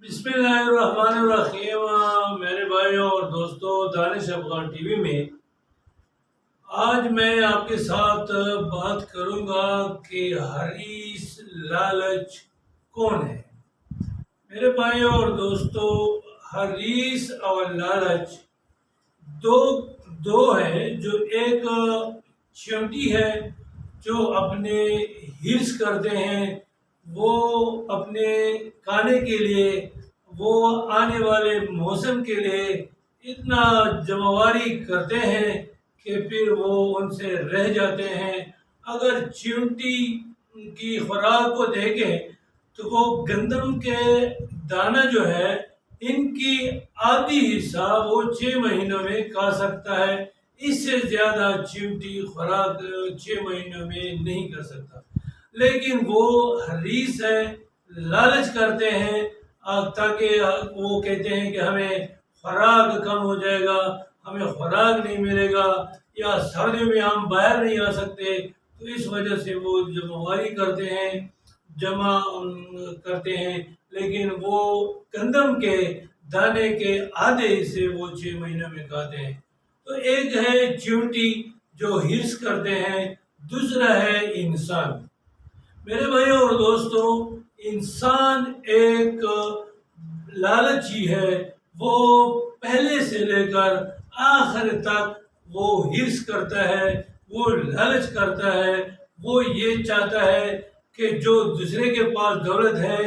बिस्मिल्लाहिर्रहमानिर्रहीम। मेरे भाइयों और दोस्तों, दानिश अफगान टीवी में आज मैं आपके साथ बात करूंगा कि हरीस लालच कौन है। मेरे भाइयों और दोस्तों, हरीस और लालच दो दो है। जो एक चींटी है जो अपने हिर्स करते हैं, वो अपने खाने के लिए, वो आने वाले मौसम के लिए इतना जमावारी करते हैं कि फिर वो उनसे रह जाते हैं। अगर चींटी की खुराक को देखें तो वो गंदम के दाना जो है, इनकी आधी हिस्सा वो 6 महीनों में खा सकता है। इससे ज्यादा चींटी खुराक 6 महीनों में नहीं कर सकता। लेकिन वो हरीस है, लालच करते हैं ताकि वो कहते हैं कि हमें खुराक कम हो जाएगा, हमें खुराक नहीं मिलेगा, या सर्दियों में हम बाहर नहीं आ सकते, तो इस वजह से वो जमावारी करते हैं, जमा करते हैं। लेकिन वो गंदम के दाने के आधे हिस्से वो 6 महीनों में खाते हैं। तो एक है चींटी जो हिर्स करते हैं, दूसरा है इंसान। मेरे भाइयों और दोस्तों, इंसान एक लालची है। वो पहले से लेकर आखिर तक वो हिर्स करता है, वो लालच करता है। वो ये चाहता है कि जो दूसरे के पास दौलत है,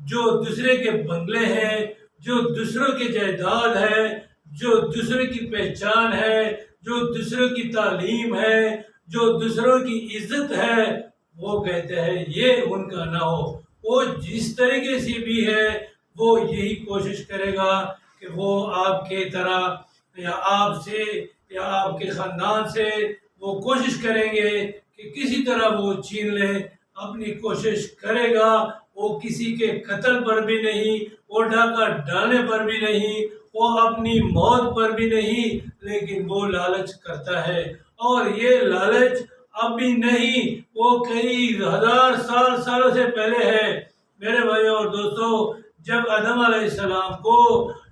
जो दूसरे के बंगले हैं, जो दूसरों की जायदाद है, जो दूसरे की पहचान है, जो दूसरों की तालीम है, जो दूसरों की इज्जत है, वो कहते हैं ये उनका ना हो। वो जिस तरीके से भी है, वो यही कोशिश करेगा कि वो आपके तरह या आपसे या आपके खानदान से वो कोशिश करेंगे कि किसी तरह वो छीन ले। अपनी कोशिश करेगा, वो किसी के कत्ल पर भी नहीं, वो डाका डालने पर भी नहीं, वो अपनी मौत पर भी नहीं, लेकिन वो लालच करता है। और ये लालच अभी नहीं, वो कई हजार सालों से पहले है। मेरे भाइयों और दोस्तों, जब आदम अलैहिस्सलाम को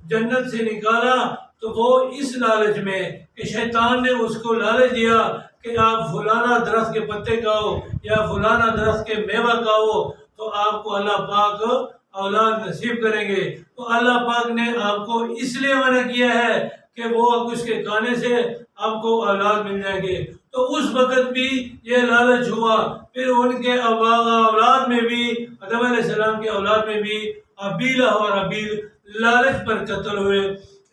जन्नत से निकाला तो वो इस लालच में कि शैतान ने उसको लालच दिया कि आप फलाना दरख्त के पत्ते खाओ या फलाना दरख्त के मेवा खाओ तो आपको अल्लाह पाक औलाद नसीब करेंगे। तो अल्लाह पाक ने आपको इसलिए मना किया है कि वो उसके खाने से आपको औलाद मिल जाएंगे। तो उस वक्त भी ये लालच हुआ। फिर उनके औलाद में भी, आदम अलैहिस्सलाम के औलाद में भी अबीला और अबील लालच पर कत्ल हुए।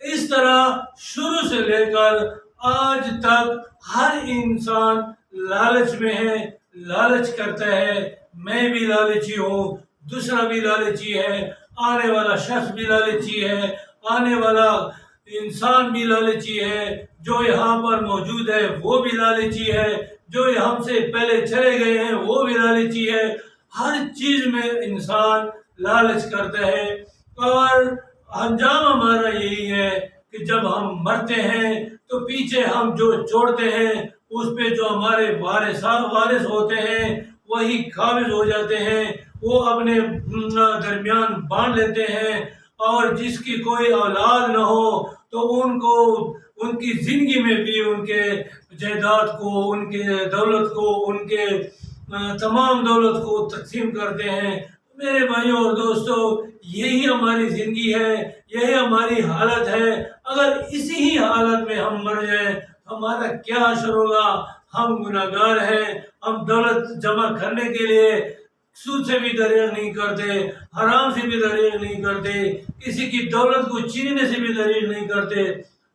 इस तरह शुरू से लेकर आज तक हर इंसान लालच में है, लालच करता है। मैं भी लालची हूँ, दूसरा भी लालची है, आने वाला शख्स भी लालची है, आने वाला इंसान भी लालची है, जो यहाँ पर मौजूद है वो भी लालची है, जो हमसे पहले चले गए हैं वो भी लालची है। हर चीज में इंसान लालच करता है। और अंजाम हमारा यही है कि जब हम मरते हैं तो पीछे हम जो छोड़ते हैं उस पे जो हमारे वारिस होते हैं वही काबिज हो जाते हैं, वो अपने दरमियान बांट लेते हैं। और जिसकी कोई औलाद न हो तो उनको उनकी जिंदगी में भी उनके जायदाद को, उनके दौलत को, उनके तमाम दौलत को तकसीम करते हैं। मेरे भाइयों और दोस्तों, यही हमारी जिंदगी है, यही हमारी हालत है। अगर इसी ही हालत में हम मर जाए हमारा क्या असर होगा। हम गुनाहगार हैं। हम दौलत जमा करने के लिए सूद से भी दरिया नहीं करते, हराम से भी दरिया नहीं करते, किसी की दौलत को छीनने से भी दरिया नहीं करते।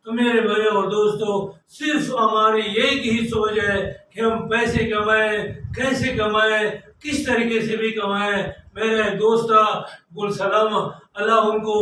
तो मेरे भाइयों और दोस्तों, सिर्फ हमारी एक ही सोच है कि हम पैसे कमाएं, कैसे कमाएं, किस तरीके से भी कमाएं। मेरे दोस्त गुलसलाम, अल्लाह उनको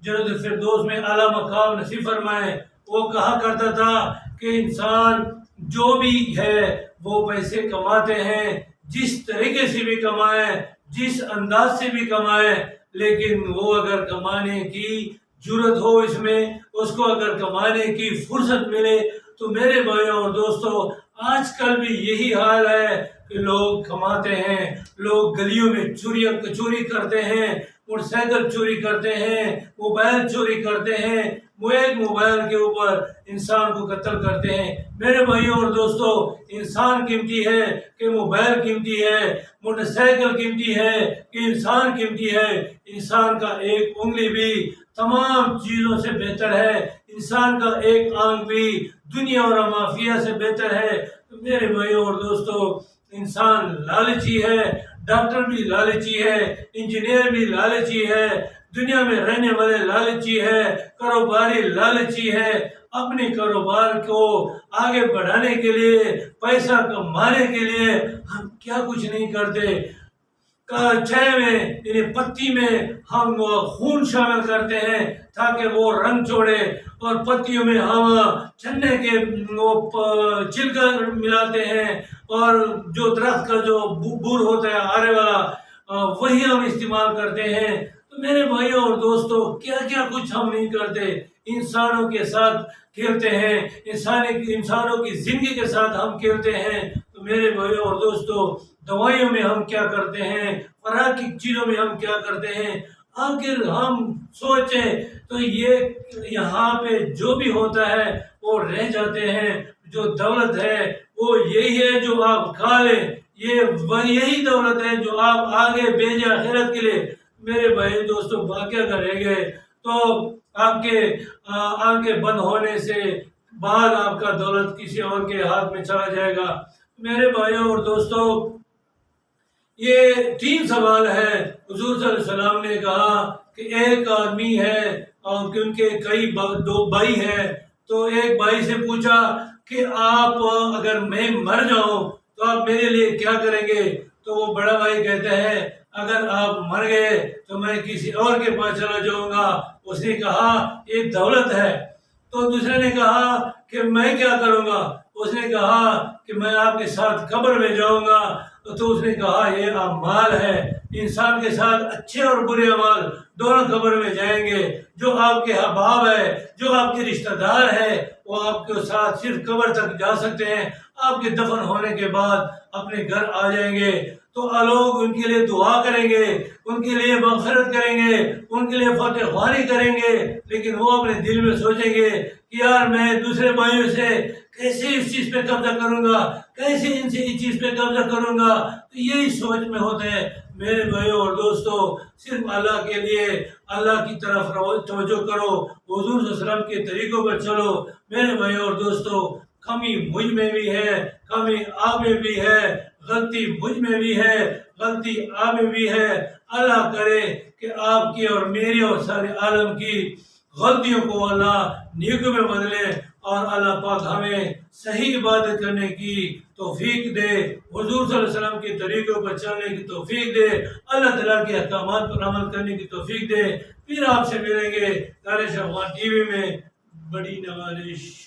जन्नत फिरदौस में आला मकाम नसीब फरमाए, वो कहा करता था कि इंसान जो भी है वो पैसे कमाते हैं, जिस तरीके से भी कमाए, जिस अंदाज से भी कमाए, लेकिन वो अगर कमाने की जरूरत हो, इसमें उसको अगर कमाने की फुर्सत मिले तो मेरे भाइयों और दोस्तों, आजकल भी यही हाल है कि लोग कमाते हैं, लोग गलियों में चोरी करते हैं, موٹر سائیکل چوری کرتے ہیں، موبائل چوری کرتے ہیں، وہ ایک موبائل کے اوپر انسان کو قتل کرتے ہیں۔ میرے بھائیوں اور دوستوں، انسان قیمتی ہے کہ موبائل قیمتی ہے، موٹر سائیکل قیمتی ہے کہ انسان قیمتی ہے؟ انسان کا ایک انگلی بھی تمام چیزوں سے بہتر ہے، انسان کا ایک آنکھ بھی دنیا اور مافیا سے بہتر ہے۔ تو میرے بھائیوں اور دوستوں، انسان لالچی ہے، ڈاکٹر بھی لالچی ہے، انجینئر بھی لالچی ہے، دنیا میں رہنے والے لالچی ہے، کاروباری لالچی ہے۔ اپنے کاروبار کو آگے بڑھانے کے لیے، پیسہ کمانے کے لیے ہم کیا کچھ نہیں کرتے۔ چائے میں یعنی پتی میں ہم خون شامل کرتے ہیں تاکہ وہ رنگ چھوڑے، اور پتیوں میں ہم چنے کے چھلکا ملاتے ہیں، اور جو درخت کا جو بور ہوتا ہے آرے والا، وہی ہم استعمال کرتے ہیں۔ تو میرے بھائیوں اور دوستوں، کیا کیا کچھ ہم نہیں کرتے، انسانوں کے ساتھ کھیلتے ہیں، انسانوں کی زندگی کے ساتھ ہم کھیلتے ہیں۔ تو میرے بھائیوں اور دوستوں، دوائیوں میں ہم کیا کرتے ہیں، خوراکی چیزوں میں ہم کیا کرتے ہیں؟ آخر ہم سوچیں تو یہ یہاں پہ جو بھی ہوتا ہے وہ رہ جاتے ہیں۔ جو دولت ہے وہ یہی ہے جو آپ کھا لیں، یہی دولت ہے جو آپ آگے بھیجیں آخرت کے لیے۔ میرے بھائی دوستوں، باقی اگر رہ گئے تو آپ کے آنکھیں بند ہونے سے بعد آپ کا دولت کسی اور کے ہاتھ میں چلا جائے گا۔ میرے بھائیوں اور دوستوں، یہ 3 سوال ہے۔ حضور صلی اللہ علیہ وسلم نے کہا کہ ایک آدمی ہے اور کیونکہ کئی 2 بھائی ہیں، تو ایک بھائی سے پوچھا کہ آپ اگر میں مر جاؤں تو آپ میرے لیے کیا کریں گے؟ تو وہ بڑا بھائی کہتا ہے اگر آپ مر گئے تو میں کسی اور کے پاس چلا جاؤں گا۔ اس نے کہا یہ دولت ہے۔ تو دوسرے نے کہا کہ میں کیا کروں گا؟ اس نے کہا کہ میں آپ کے ساتھ قبر میں جاؤں گا۔ تو اس نے کہا یہ اعمال ہے، انسان کے ساتھ اچھے اور برے اعمال دونوں قبر میں جائیں گے۔ جو آپ کے احباب ہے، جو آپ کے رشتہ دار ہے، وہ آپ کے ساتھ صرف قبر تک جا سکتے ہیں، آپ کے دفن ہونے کے بعد اپنے گھر آ جائیں گے۔ تو لوگ ان کے لیے دعا کریں گے، ان کے لیے مغفرت کریں گے، ان کے لیے فتح خواری کریں گے، لیکن وہ اپنے دل میں سوچیں گے کہ یار میں دوسرے بھائیوں سے کیسے اس چیز پہ قبضہ کروں گا، کیسے ان سے اس چیز پہ قبضہ کروں گا۔ تو یہی سوچ میں ہوتے ہیں۔ میرے بھائیوں اور دوستوں، صرف اللہ کے لیے اللہ کی طرف توجہ کرو، حضور صلی اللہ علیہ وسلم کے طریقوں پر چلو۔ میرے بھائیوں اور دوستوں، کمی مجھ میں بھی ہے، کمی آپ میں بھی ہے، غلطی مجھ میں بھی ہے، غلطی آپ میں بھی ہے۔ اللہ کرے کہ آپ کی اور میری اور سارے عالم کی غلطیوں کو اللہ نیکیوں میں بدلے، اور اللہ پاک ہمیں صحیح عبادت کرنے کی توفیق دے، حضور صلی اللہ علیہ وسلم کے طریقوں پر چلنے کی توفیق دے، اللہ تعالیٰ کے احکامات پر عمل کرنے کی توفیق دے۔ پھر آپ سے ملیں گے دانش افغان ٹی وی میں۔ بڑی نوازش۔